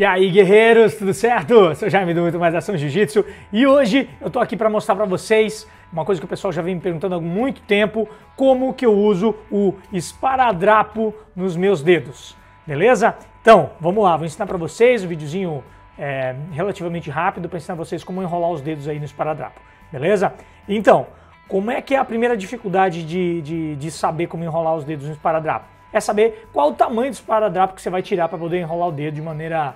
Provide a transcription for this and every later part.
E aí, guerreiros, tudo certo? Eu sou o Jaime do Muito Mais Ação Jiu-Jitsu e hoje eu tô aqui para mostrar para vocês uma coisa que o pessoal já vem me perguntando há muito tempo, como que eu uso o esparadrapo nos meus dedos, beleza? Então, vamos lá, vou ensinar para vocês um videozinho relativamente rápido para ensinar vocês como enrolar os dedos aí no esparadrapo, beleza? Então, como é que é a primeira dificuldade de saber como enrolar os dedos no esparadrapo? É saber qual o tamanho do esparadrapo que você vai tirar para poder enrolar o dedo de maneira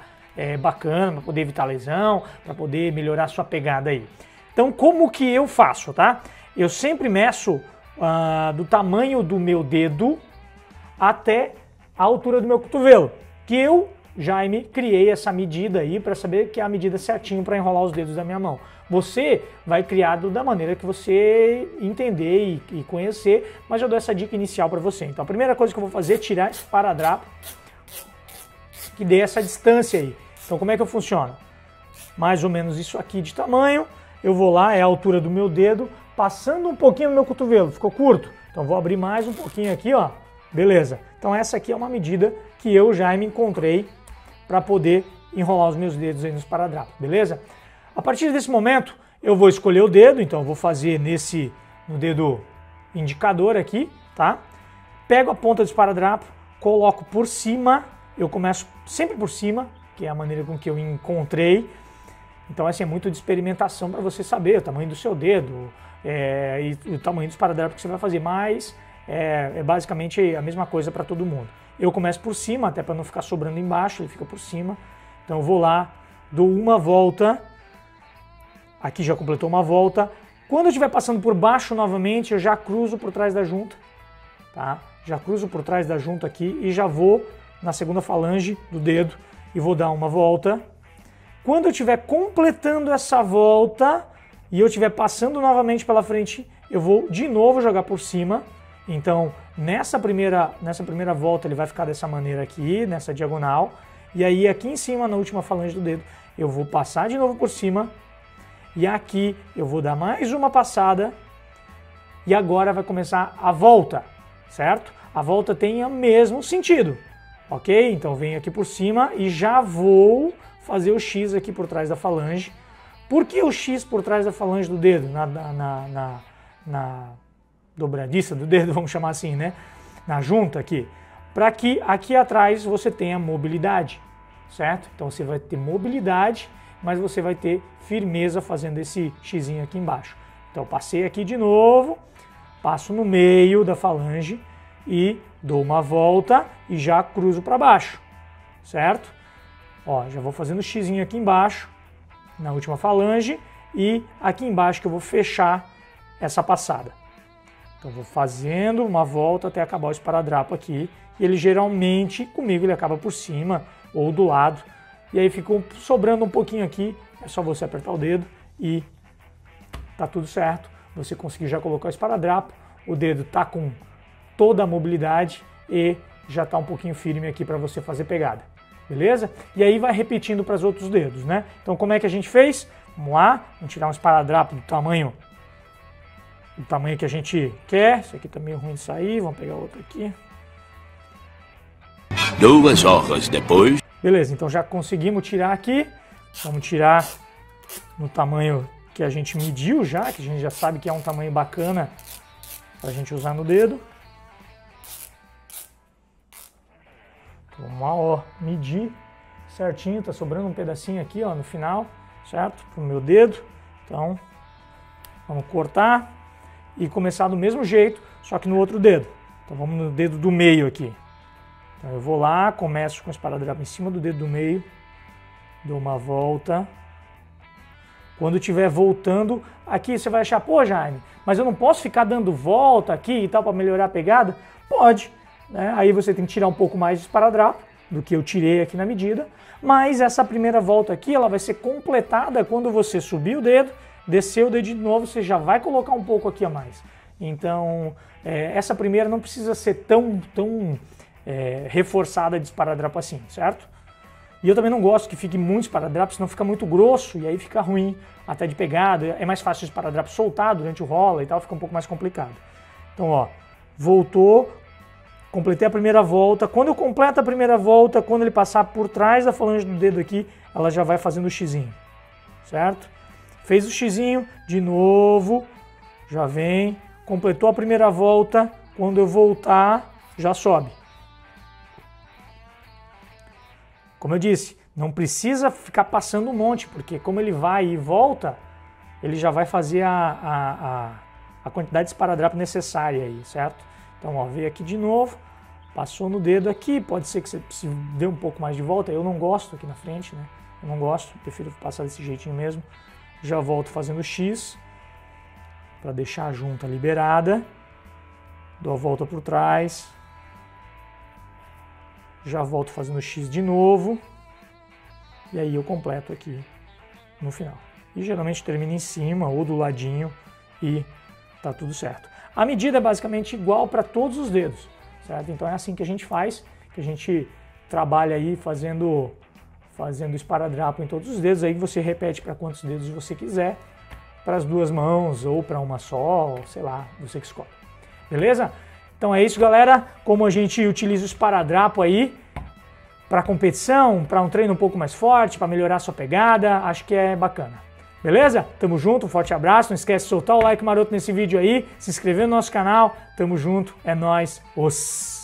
bacana, para poder evitar lesão, para poder melhorar a sua pegada aí. Então, como que eu faço, tá? Eu sempre meço do tamanho do meu dedo até a altura do meu cotovelo, que eu, Jaime, criei essa medida aí para saber que é a medida certinho para enrolar os dedos da minha mão. Você vai criar da maneira que você entender e conhecer, mas eu dou essa dica inicial para você. Então a primeira coisa que eu vou fazer é tirar esse esparadrapo que dê essa distância aí. Então como é que funciona? Mais ou menos isso aqui de tamanho, eu vou lá, é a altura do meu dedo, passando um pouquinho no meu cotovelo, ficou curto? Então vou abrir mais um pouquinho aqui, ó, beleza. Então essa aqui é uma medida que eu já me encontrei para poder enrolar os meus dedos aí no esparadrapo, beleza? A partir desse momento, eu vou escolher o dedo, então eu vou fazer no dedo indicador aqui, tá? Pego a ponta do esparadrapo, coloco por cima, eu começo sempre por cima, que é a maneira com que eu encontrei. Então assim, é muito de experimentação para você saber o tamanho do seu dedo e o tamanho do esparadrapo que você vai fazer, mas é basicamente a mesma coisa para todo mundo. Eu começo por cima, até para não ficar sobrando embaixo, ele fica por cima. Então eu vou lá, dou uma volta. Aqui já completou uma volta. Quando eu estiver passando por baixo novamente, eu já cruzo por trás da junta, tá? Já cruzo por trás da junta aqui e já vou na segunda falange do dedo e vou dar uma volta. Quando eu estiver completando essa volta e eu estiver passando novamente pela frente, eu vou de novo jogar por cima. Então, nessa primeira volta ele vai ficar dessa maneira aqui, nessa diagonal. E aí aqui em cima, na última falange do dedo, eu vou passar de novo por cima. E aqui eu vou dar mais uma passada e agora vai começar a volta, certo? A volta tem o mesmo sentido, ok? Então eu venho aqui por cima e já vou fazer o X aqui por trás da falange. Por que o X por trás da falange do dedo? Na dobradiça do dedo, vamos chamar assim, né? Na junta aqui. Para que aqui atrás você tenha mobilidade, certo? Então você vai ter mobilidade, mas você vai ter firmeza fazendo esse xizinho aqui embaixo. Então passei aqui de novo, passo no meio da falange e dou uma volta e já cruzo para baixo, certo? Ó, já vou fazendo o xizinho aqui embaixo, na última falange, e aqui embaixo que eu vou fechar essa passada. Então vou fazendo uma volta até acabar o esparadrapo aqui, e ele geralmente, comigo, ele acaba por cima ou do lado, e aí ficou sobrando um pouquinho aqui, é só você apertar o dedo e tá tudo certo. Você conseguiu já colocar o esparadrapo, o dedo tá com toda a mobilidade e já tá um pouquinho firme aqui para você fazer pegada, beleza? E aí vai repetindo para os outros dedos, né? Então como é que a gente fez? Vamos lá, vamos tirar um esparadrapo do tamanho que a gente quer. Isso aqui tá meio ruim de sair, vamos pegar outro aqui. 2 horas depois. Beleza, então já conseguimos tirar aqui. Vamos tirar no tamanho que a gente mediu já, que a gente já sabe que é um tamanho bacana para a gente usar no dedo. Então, vamos lá, ó, medir certinho, tá sobrando um pedacinho aqui, ó, no final, certo? Pro meu dedo. Então, vamos cortar e começar do mesmo jeito, só que no outro dedo. Então vamos no dedo do meio aqui. Então eu vou lá, começo com o esparadrapo em cima do dedo do meio, dou uma volta. Quando estiver voltando, aqui você vai achar, pô Jaime, mas eu não posso ficar dando volta aqui e tal para melhorar a pegada? Pode, né? Aí você tem que tirar um pouco mais de esparadrapo do que eu tirei aqui na medida, mas essa primeira volta aqui, ela vai ser completada quando você subir o dedo, descer o dedo de novo, você já vai colocar um pouco aqui a mais. Então, essa primeira não precisa ser tão reforçada de esparadrapo assim, certo? E eu também não gosto que fique muito esparadrapo, senão fica muito grosso e aí fica ruim até de pegada. É mais fácil o esparadrapo soltar durante o rola e tal, fica um pouco mais complicado. Então, ó, voltou, completei a primeira volta. Quando eu completo a primeira volta, quando ele passar por trás da falange do dedo aqui, ela já vai fazendo o xizinho, certo? Fez o xizinho, de novo, já vem, completou a primeira volta, quando eu voltar, já sobe. Como eu disse, não precisa ficar passando um monte, porque como ele vai e volta, ele já vai fazer a quantidade de esparadrapo necessária aí, certo? Então, ó, veio aqui de novo, passou no dedo aqui, pode ser que você dê um pouco mais de volta, eu não gosto aqui na frente, né? Eu não gosto, prefiro passar desse jeitinho mesmo. Já volto fazendo X, para deixar a junta liberada. Dou a volta por trás. Já volto fazendo X de novo. E aí eu completo aqui no final. E geralmente termina em cima ou do ladinho e tá tudo certo. A medida é basicamente igual para todos os dedos, certo? Então é assim que a gente faz, que a gente trabalha aí fazendo esparadrapo em todos os dedos, aí você repete para quantos dedos você quiser, para as duas mãos ou para uma só, sei lá, você que escolhe. Beleza? Então é isso, galera. Como a gente utiliza o esparadrapo aí para competição, para um treino um pouco mais forte, para melhorar a sua pegada, acho que é bacana. Beleza? Tamo junto, um forte abraço. Não esquece de soltar o like maroto nesse vídeo aí, se inscrever no nosso canal. Tamo junto, é nóis. Os